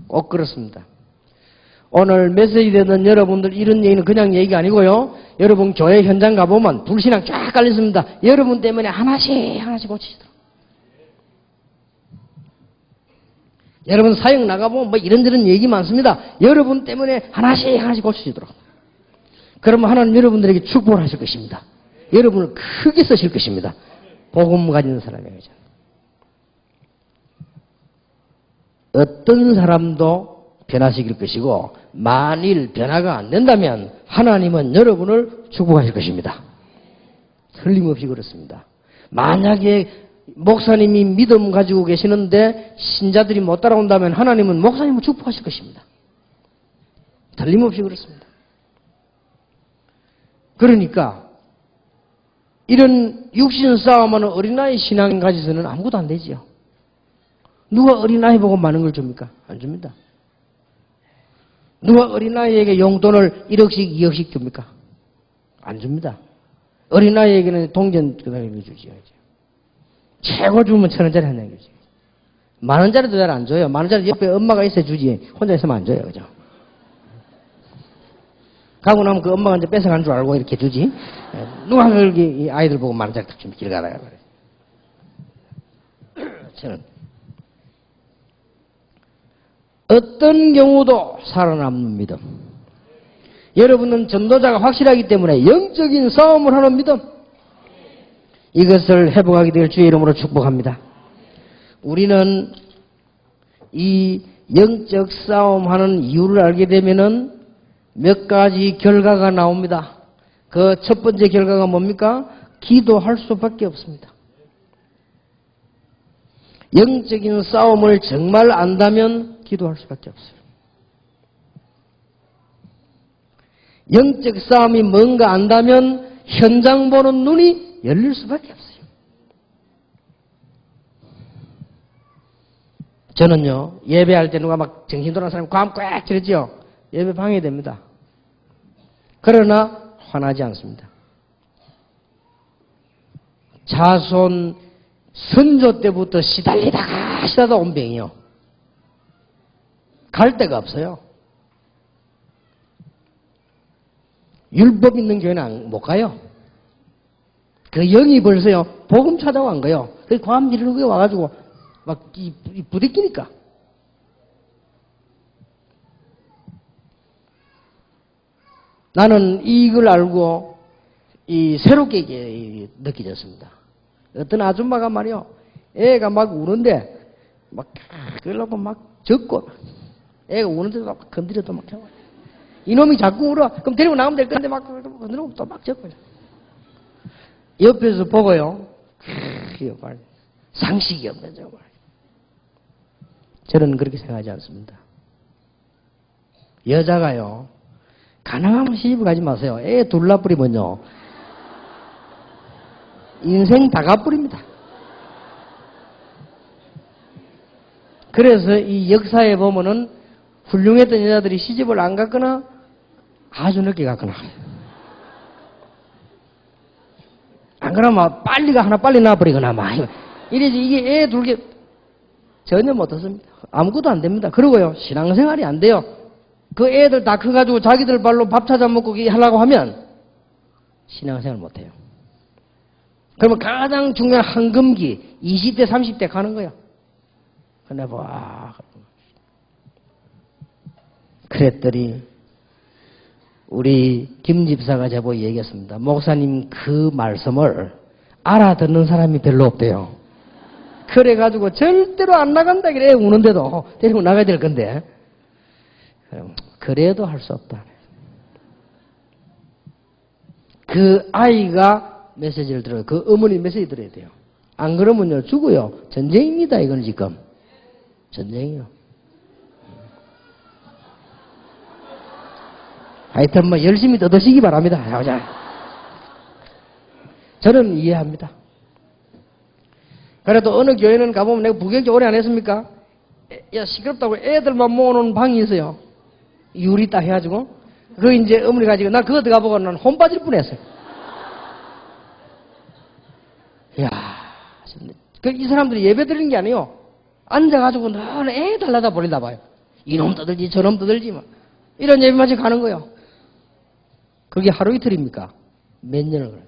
꼭 그렇습니다. 오늘 메시지 듣는 여러분들 이런 얘기는 그냥 얘기가 아니고요. 여러분 교회 현장 가보면 불신앙 쫙 깔렸습니다. 여러분 때문에 하나씩 고치시더라고요. 여러분 사역 나가보면 뭐 이런저런 얘기 많습니다. 여러분 때문에 하나씩 고치시더라고요. 그러면 하나님 여러분들에게 축복을 하실 것입니다. 여러분을 크게 쓰실 것입니다. 복음 가진 사람에게. 어떤 사람도 변화시킬 것이고 만일 변화가 안 된다면 하나님은 여러분을 축복하실 것입니다. 틀림없이 그렇습니다. 만약에 목사님이 믿음 가지고 계시는데 신자들이 못 따라온다면 하나님은 목사님을 축복하실 것입니다. 틀림없이 그렇습니다. 그러니까 이런 육신 싸움하는 어린아이 신앙 가지서는 아무것도 안 되지요. 누가 어린아이 보고 많은 걸 줍니까? 안 줍니다. 누가 어린아이에게 용돈을 1억씩 2억씩 줍니까? 안 줍니다. 어린아이에게는 동전 그다음에 주지요. 최고 주면 1,000원짜리 한 장 주지. 10,000원짜리도 잘 안 줘요. 10,000원짜리 옆에 엄마가 있어야 주지. 혼자 있으면 안 줘요. 그죠? 가고 나면 그 엄마가 이제 뺏어간 줄 알고 이렇게 주지. 누가 그렇게 아이들 보고 10,000원짜리 좀 길 가다가 그래. 저는 어떤 경우도 살아남는 믿음. 여러분은 전도자가 확실하기 때문에 영적인 싸움을 하는 믿음. 이것을 회복하게 될 주의 이름으로 축복합니다. 우리는 이 영적 싸움하는 이유를 알게 되면은 몇 가지 결과가 나옵니다. 그 첫 번째 결과가 뭡니까? 기도할 수밖에 없습니다. 영적인 싸움을 정말 안다면 기도할 수밖에 없어요. 영적 싸움이 뭔가 안다면 현장 보는 눈이 열릴 수밖에 없어요. 저는요, 예배할 때 누가 막 정신 돌아가는 사람이 꽉 차렸지요. 예배 방해됩니다. 그러나 화나지 않습니다. 자손 선조 때부터 시달리다가 온 병이요. 갈 데가 없어요. 율법 있는 교회는 못 가요. 그 영이 벌써요, 복음 찾아고 한 거예요. 그 과암 지르는 게 와가지고 막 부딪히니까. 나는 이걸 알고 새롭게 느껴졌습니다. 어떤 아줌마가 말이요, 애가 막 우는데 막 그러려고 막 젖고, 애가 우는데도 막 건드려도 막 젖고, 이놈이 자꾸 울어. 그럼 데리고 나오면 될 건데 막 건드리고 또 막 젖고. 옆에서 보고요, 정말 상식이 없네 정말. 저는 그렇게 생각하지 않습니다. 여자가요, 가능하면 시집을 가지 마세요. 애 둘 낳아버리면요, 인생 다 가버립니다. 그래서 이 역사에 보면은 훌륭했던 여자들이 시집을 안 갔거나 아주 늦게 갔거나. 안 그러면 빨리가 하나 빨리 낳아버리거나 막 이래지. 이게 애 둘게 전혀 못했습니다. 아무것도 안 됩니다. 그러고요, 신앙생활이 안 돼요. 그 애들 다 커가지고 자기들 발로 밥 찾아 먹고 하려고 하면 신앙생활 못해요. 그러면 가장 중요한 황금기 20대 30대 가는 거야. 근데 그랬더니 우리 김 집사가 저보고 얘기했습니다. 목사님 그 말씀을 알아듣는 사람이 별로 없대요. 그래가지고 절대로 안 나간다 그래. 우는데도 데리고 나가야 될 건데 그래도 할 수 없다. 그 아이가 메시지를 들어요. 그 어머니 메시지 들어야 돼요. 안 그러면요 죽어요. 전쟁입니다 이건 지금. 전쟁이요. 하여튼 뭐 열심히 떠드시기 바랍니다. 자. 저는 이해합니다. 그래도 어느 교회는 가보면 내가 부경제 오래 안 했습니까? 야, 시끄럽다고 애들만 모아놓은 방이 있어요. 유리 딱 해가지고. 그 이제 어머니 가지고 나 그거 들어가보고 난 혼 빠질 뻔했어요. 이야, 이 사람들이 예배 드리는 게 아니에요. 앉아가지고 늘 애 달라다 버린다 봐요. 이놈 떠들지 저놈 떠들지 뭐. 이런 예배만 가는 거예요. 그게 하루 이틀입니까? 몇 년을 그래.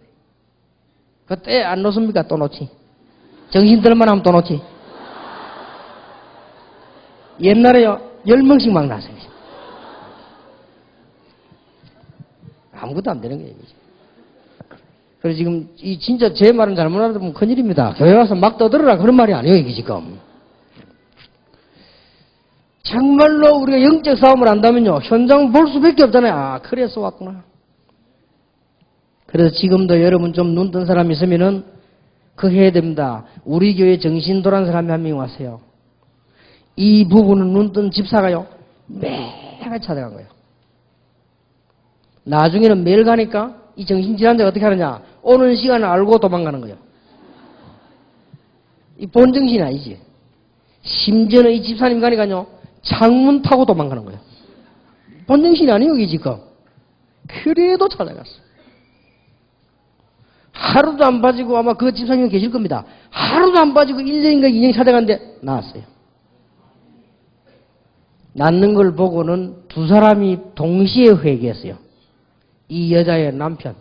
그때 안 놓습니까? 또 놓지. 정신 들만 하면 또 놓지. 옛날에요, 10명씩 막 나서요. 아무것도 안 되는 거예요. 그래서 지금, 진짜 제 말은 잘못 알아들으면 큰일입니다. 교회 와서 막 떠들어라. 그런 말이 아니에요, 이게 지금. 정말로 우리가 영적 싸움을 한다면요, 현장 볼 수밖에 없잖아요. 아, 그래서 왔구나. 그래서 지금도 여러분 좀 눈 뜬 사람이 있으면은, 그 해야 됩니다. 우리 교회 정신 돌아온 사람이 한 명 왔어요. 이 부분은 눈 뜬 집사가요, 매일 찾아간 거예요. 나중에는 매일 가니까 이 정신질환자가 어떻게 하느냐, 오는 시간을 알고 도망가는 거예요. 이 본정신이 아니지. 심지어는 이 집사님 가니까요, 창문 타고 도망가는 거예요. 본정신이 아니에요, 이게 지금. 그래도 찾아갔어. 하루도 안 빠지고, 아마 그 집사님은 계실 겁니다. 하루도 안 빠지고 1년인가 2년 찾아갔는데 나왔어요. 낳는 걸 보고는 두 사람이 동시에 회개했어요. 이 여자의 남편.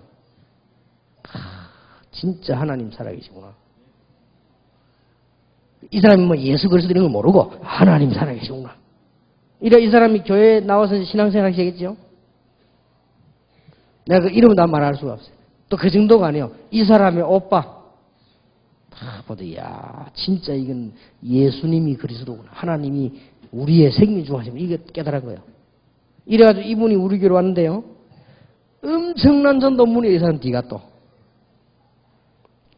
진짜 하나님 살아계시구나. 이 사람이 뭐 예수 그리스도 이런 걸 모르고 하나님 살아계시구나. 이래 이 사람이 교회에 나와서 신앙생활 하시겠죠? 내가 그 이름은 다 말할 수가 없어요. 또 그 정도가 아니에요. 이 사람의 오빠. 다 보다, 야, 진짜 이건 예수님이 그리스도구나. 하나님이 우리의 생명 중 하시면 이게 깨달은 거예요. 이래가지고 이분이 우리 교회로 왔는데요. 엄청난 전도문이 이 사람 뒤가 또.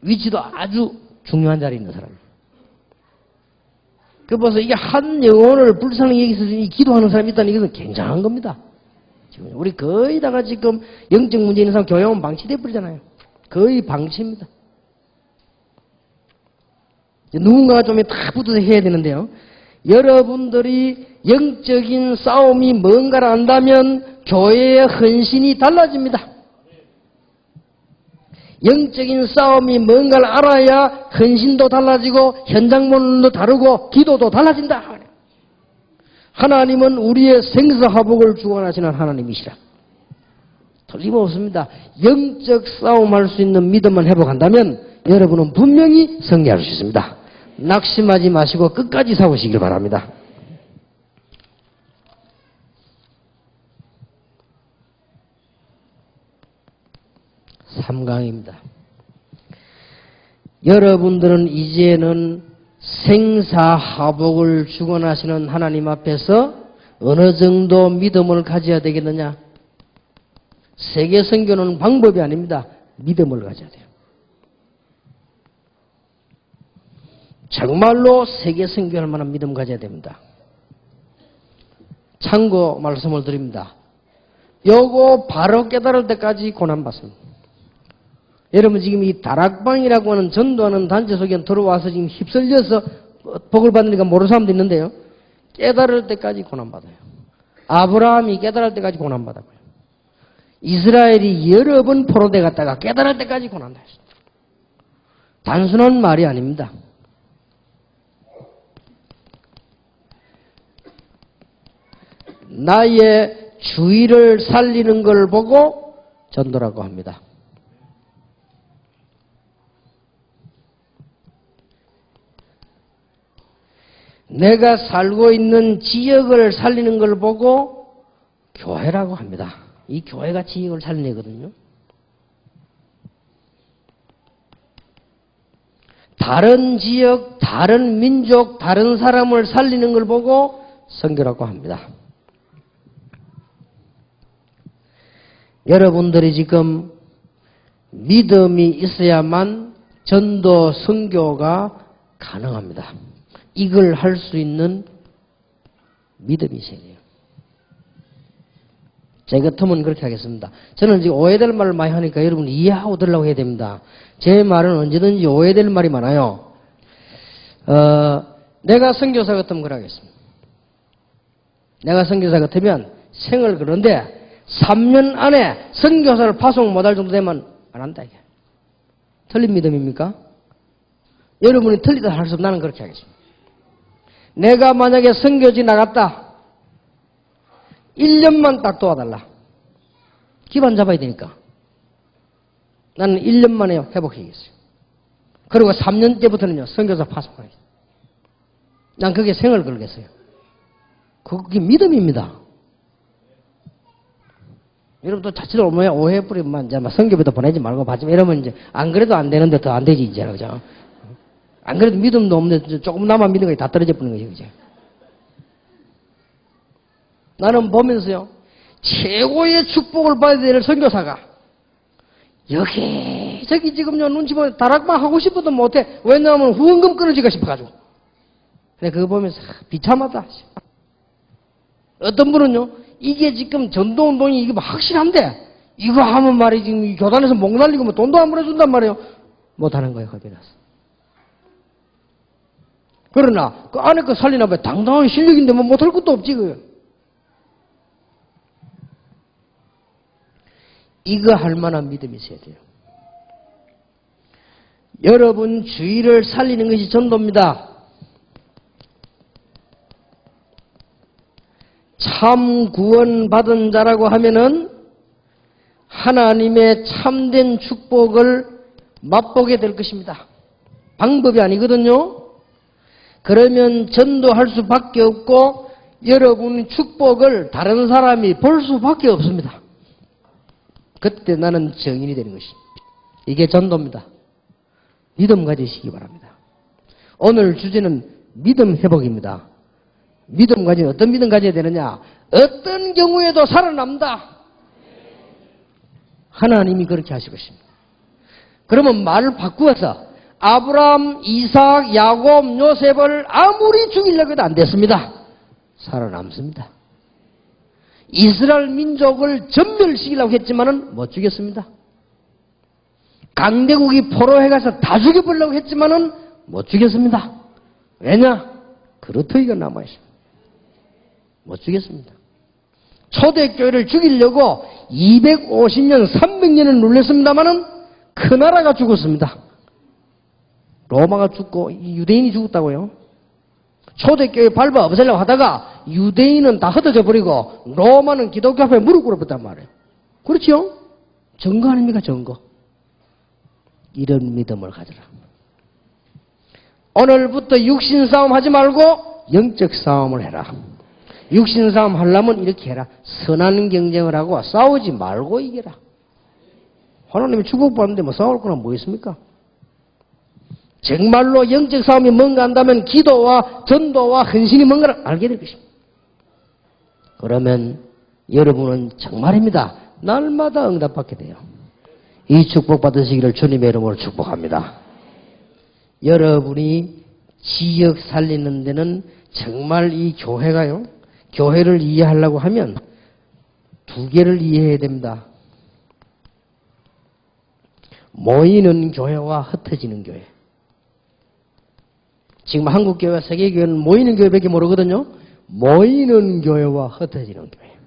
위치도 아주 중요한 자리에 있는 사람이에요. 그 벌써 이게 한 영혼을 불쌍히 여기서 기도하는 사람이 있다는 이것은 굉장한 겁니다. 지금 우리 거의 다가 지금 영적 문제 있는 사람 교회 오면 방치돼 버리잖아요. 거의 방치입니다. 누군가가 좀 다 붙어서 해야 되는데요. 여러분들이 영적인 싸움이 뭔가를 안다면 교회의 헌신이 달라집니다. 영적인 싸움이 뭔가를 알아야 헌신도 달라지고 현장문도 다르고 기도도 달라진다. 하나님은 우리의 생사화복을 주관하시는 하나님이시라. 틀림없습니다. 영적 싸움할 수 있는 믿음만 회복한다면 여러분은 분명히 승리할 수 있습니다. 낙심하지 마시고 끝까지 싸우시길 바랍니다. (3강입니다) 여러분들은 이제는 생사화복을 주관하시는 하나님 앞에서 어느 정도 믿음을 가져야 되겠느냐? 세계 선교는 방법이 아닙니다. 믿음을 가져야 돼요. 정말로 세계 선교할 만한 믿음 가져야 됩니다. 참고 말씀을 드립니다. 요거 바로 깨달을 때까지 고난받습니다. 여러분 지금 이 다락방이라고 하는 전도하는 단체 속에 들어와서 지금 휩쓸려서 복을 받으니까 모르는 사람도 있는데요. 깨달을 때까지 고난받아요. 아브라함이 깨달을 때까지 고난받았고요. 이스라엘이 여러 번 포로돼 갔다가 깨달을 때까지 고난받았어요. 단순한 말이 아닙니다. 나의 주의를 살리는 걸 보고 전도라고 합니다. 내가 살고 있는 지역을 살리는 걸 보고 교회라고 합니다. 이 교회가 지역을 살리거든요. 다른 지역, 다른 민족, 다른 사람을 살리는 걸 보고 선교라고 합니다. 여러분들이 지금 믿음이 있어야만 전도 선교가 가능합니다. 이걸 할 수 있는 믿음이 있어야 돼요. 제 같으면 그렇게 하겠습니다. 저는 지금 오해될 말을 많이 하니까 여러분 이해하고 들으려고 해야 됩니다. 제 말은 언제든지 오해될 말이 많아요. 내가 선교사 같으면 그러겠습니다. 내가 선교사 같으면 생을 그런데 3년 안에 선교사를 파송 못할 정도 되면 안 한다 이게. 틀린 믿음입니까? 여러분이 틀리다 할 수 없으면 나는 그렇게 하겠습니다. 내가 만약에 선교지 나갔다. 1년만 딱 도와달라. 기반 잡아야 되니까. 나는 1년 만에 회복해야겠어요. 그리고 3년째부터는요, 선교사 파송하겠어요. 난 그게 생을 걸겠어요. 그게 믿음입니다. 여러분도 자칫 오해뿌리면 이제 선교부터 보내지 말고 받지 이러면 이제 안 그래도 안 되는데 더 안 되지, 이제. 그죠? 안 그래도 믿음도 없는데 조금 남아 믿는 게 다 떨어져 버리는 거죠, 이제. 나는 보면서요, 최고의 축복을 받아야 될 선교사가 여기저기 지금요 눈치 보면 다락방 하고 싶어도 못해. 왜냐하면 후원금 끊어지가 싶어가지고. 근데 그거 보면서 비참하다. 어떤 분은요, 이게 지금 전도운동이 이게 확실한데 이거 하면 말이지 교단에서 목 날리고 뭐 돈도 안 보내준단 말이에요. 못하는 거예요. 겁이 나서. 그러나 그 안에 거 살리나 봐요. 당당한 실력인데 뭐 못할 것도 없지 그요. 이거 할 만한 믿음이 있어야 돼요. 여러분 주의를 살리는 것이 전도입니다. 참 구원받은 자라고 하면은 하나님의 참된 축복을 맛보게 될 것입니다. 방법이 아니거든요. 그러면 전도할 수밖에 없고 여러분 축복을 다른 사람이 볼 수밖에 없습니다. 그때 나는 증인이 되는 것입니다. 이게 전도입니다. 믿음 가지시기 바랍니다. 오늘 주제는 믿음 회복입니다. 믿음 가지면 어떤 믿음 가져야 되느냐? 어떤 경우에도 살아남다. 하나님이 그렇게 하실 것입니다. 그러면 말을 바꾸어서 아브라함, 이삭, 야곱, 요셉을 아무리 죽이려고 해도 안 됐습니다. 살아남습니다. 이스라엘 민족을 전멸시키려고 했지만은 못 죽였습니다. 강대국이 포로해 가서 다 죽여보려고 했지만은 못 죽였습니다. 왜냐? 그렇더이가 남아있습니다. 못 죽였습니다. 초대교회를 죽이려고 250년, 300년을 눌렸습니다마는 그 나라가 죽었습니다. 로마가 죽고 유대인이 죽었다고요. 초대교회 밟아 없애려고 하다가 유대인은 다 흩어져 버리고 로마는 기독교 앞에 무릎 꿇었단 말이에요. 그렇죠? 증거 아닙니까? 증거. 이런 믿음을 가져라. 오늘부터 육신 싸움 하지 말고 영적 싸움을 해라. 육신 싸움 하려면 이렇게 해라. 선한 경쟁을 하고 싸우지 말고 이겨라. 하나님이 축복받는데 뭐 싸울 거나 뭐 있습니까? 정말로 영적 싸움이 뭔가 한다면 기도와 전도와 헌신이 뭔가를 알게 될 것입니다. 그러면 여러분은 정말입니다. 날마다 응답받게 돼요. 이 축복 받으시기를 주님의 이름으로 축복합니다. 여러분이 지역 살리는 데는 정말 이 교회가요. 교회를 이해하려고 하면 두 개를 이해해야 됩니다. 모이는 교회와 흩어지는 교회. 지금 한국교회와 세계교회는 모이는 교회밖에 모르거든요. 모이는 교회와 흩어지는 교회.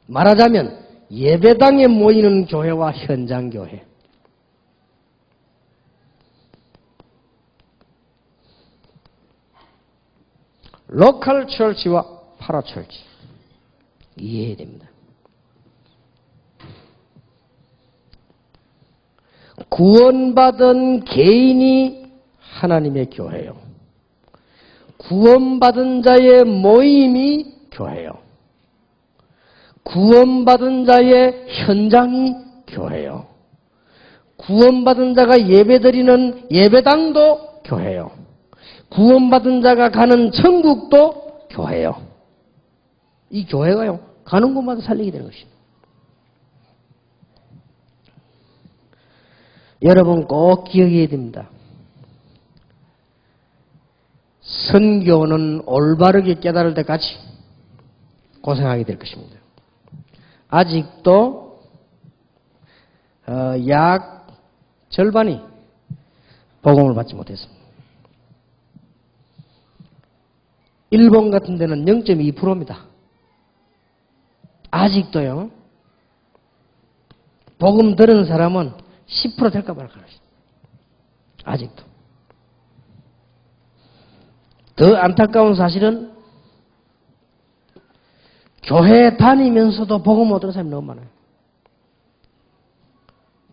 말하자면 예배당에 모이는 교회와 현장교회. 로컬 철치와 파라철치. 이해해야 됩니다. 구원받은 개인이 하나님의 교회요. 구원받은 자의 모임이 교회요. 구원받은 자의 현장이 교회요. 구원받은 자가 예배드리는 예배당도 교회요. 구원받은 자가 가는 천국도 교회요. 이 교회가요, 가는 곳마다 살리게 되는 것입니다. 여러분 꼭 기억해야 됩니다. 선교는 올바르게 깨달을 때까지 고생하게 될 것입니다. 아직도 약 절반이 복음을 받지 못했습니다. 일본 같은 데는 0.2%입니다. 아직도요. 복음 들은 사람은 10% 될까 말까. 아직도. 더 안타까운 사실은 교회 다니면서도 복음 못 들은 사람이 너무 많아요.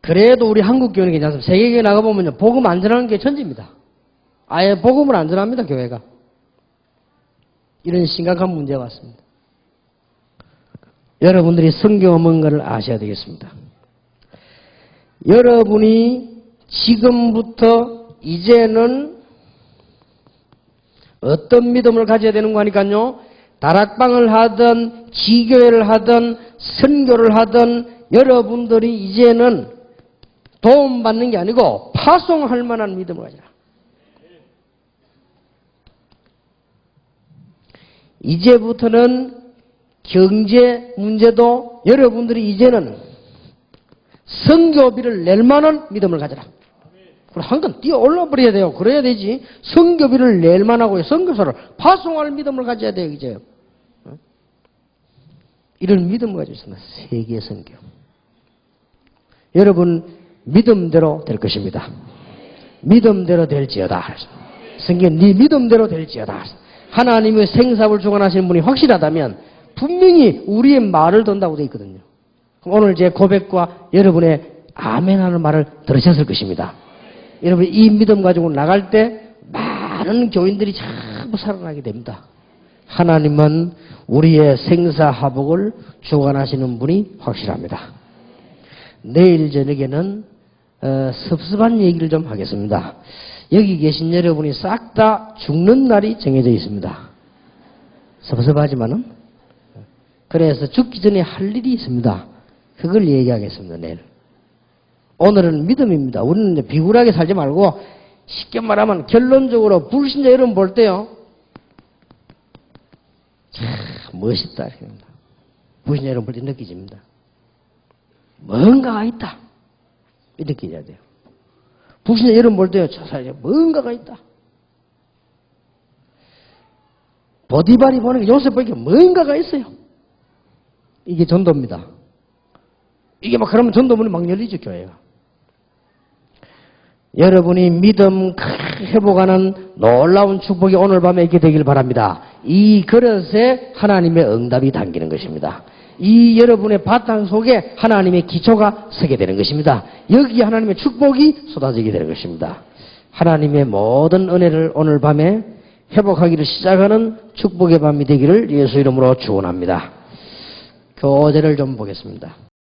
그래도 우리 한국 교회는 괜찮습니다. 세계교회 나가보면요. 복음 안 전하는 게 천지입니다. 아예 복음을 안 전합니다. 교회가. 이런 심각한 문제가 왔습니다. 여러분들이 성경의 뭔가를 아셔야 되겠습니다. 여러분이 지금부터 이제는 어떤 믿음을 가져야 되는 거 하니까요. 다락방을 하든 지교회를 하든 선교를 하든 여러분들이 이제는 도움받는 게 아니고 파송할 만한 믿음을 가지라. 이제부터는 경제 문제도 여러분들이 이제는 선교비를 낼 만한 믿음을 가져라. 한 건 뛰어 올라버려야 돼요. 그래야 되지. 선교비를 낼 만하고 선교사를 파송할 믿음을 가져야 돼요. 이제 이런 믿음을 가지고 있습니다. 세계 선교. 여러분 믿음대로 될 것입니다. 믿음대로 될지어다. 성경 네 믿음대로 될지어다. 하나님의 생사를 주관하시는 분이 확실하다면 분명히 우리의 말을 든다고 되어 있거든요. 그럼 오늘 제 고백과 여러분의 아멘 하는 말을 들으셨을 것입니다. 여러분 이 믿음 가지고 나갈 때 많은 교인들이 전부 살아나게 됩니다. 하나님은 우리의 생사화복을 주관하시는 분이 확실합니다. 내일 저녁에는 섭섭한 얘기를 좀 하겠습니다. 여기 계신 여러분이 싹 다 죽는 날이 정해져 있습니다. 섭섭하지만은 그래서 죽기 전에 할 일이 있습니다. 그걸 얘기하겠습니다. 내일. 오늘은 믿음입니다. 우리는 비굴하게 살지 말고 쉽게 말하면 결론적으로 불신자 여러분 볼 때요. 참 멋있다. 불신자 여러분 볼 때 느끼집니다. 뭔가가 있다. 이렇게 느껴야 돼요. 불신자 여러분 볼 때요. 저 사람이 뭔가가 있다. 보디발이 보는 게 요셉 보니까 뭔가가 있어요. 이게 전도입니다. 이게 막 그러면 전도문이 막 열리죠, 교회가. 여러분이 믿음 회복하는 놀라운 축복이 오늘 밤에 있게 되길 바랍니다. 이 그릇에 하나님의 응답이 담기는 것입니다. 이 여러분의 바탕 속에 하나님의 기초가 서게 되는 것입니다. 여기 하나님의 축복이 쏟아지게 되는 것입니다. 하나님의 모든 은혜를 오늘 밤에 회복하기를 시작하는 축복의 밤이 되기를 예수 이름으로 축원합니다. 교재를 좀 보겠습니다.